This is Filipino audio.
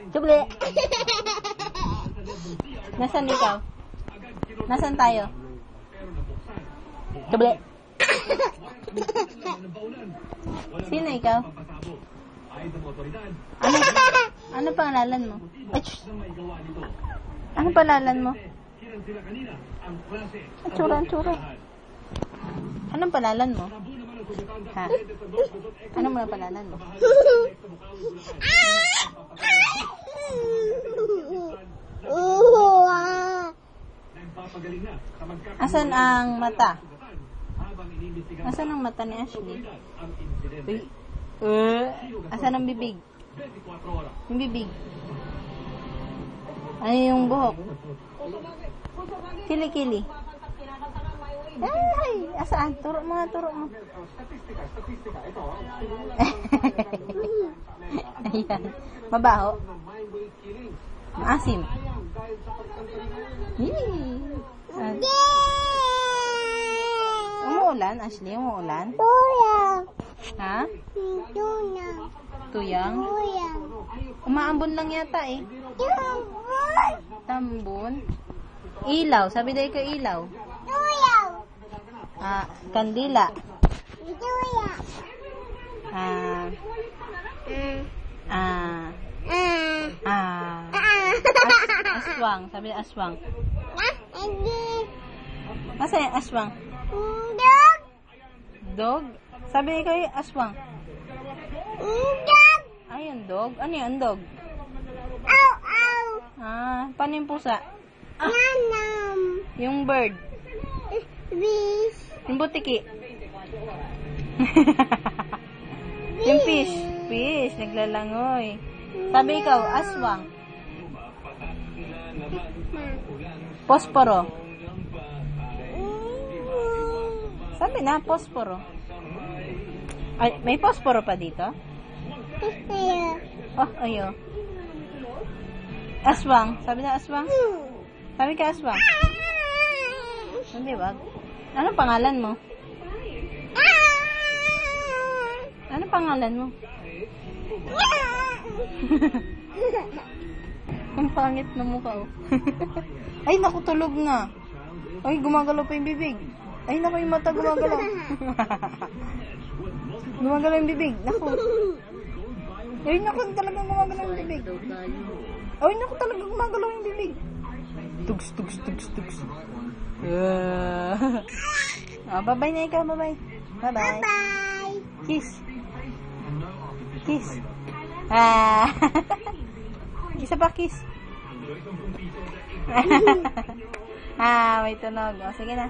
Chubli! Nasaan ikaw? Nasaan tayo? Chubli! Sino ikaw? Ano pangalalan mo? Ano pangalalan mo? Tsura. Anong pangalalan mo? Ha? Ano mo na pangalalan mo? Asan ang mata? Asan ang mata ni Ashley? Asan ang bibig? Yung bibig. Ano yung buhok? Kili-kili. Ay, asaan? Turo mo. Ayan. Mabaho. Maasim. Umuulan, Ashley? Umuulan? Ha? Tuyang? Umaambon lang yata eh. Tambon? Ilaw. Sabi dahil ko ilaw. Kandila. Aswang. Sabi na aswang. Masa yung aswang? Dog? Sabi ko yung aswang. Ayun, dog? Ano yun, dog? Paano yung pusa? Yung bird? Yung butiki? Yung fish? Fish, naglalangoy. Sabi ikaw, aswang. Posporo. Sabi na, posporo. Ay, may posporo pa dito? Oh, ayo. Aswang. Sabi na, aswang. Sabi ka, aswang. Sabi, wag. Anong pangalan mo? Anong pangalan mo? Ang pangit na mukha, oh. Ay, naku, tulog na. Ay, gumagalaw pa yung bibig. Ay, naku, yung mata gumagalaw. Gumagalaw yung bibig. Naku. Ay, naku, talagang gumagalaw yung bibig. Ay, naku, talagang gumagalaw yung bibig. Tugs. Bye-bye na ikaw, bye-bye. Bye-bye. Kiss. Isa pa kiss. May tunog. O, sige na.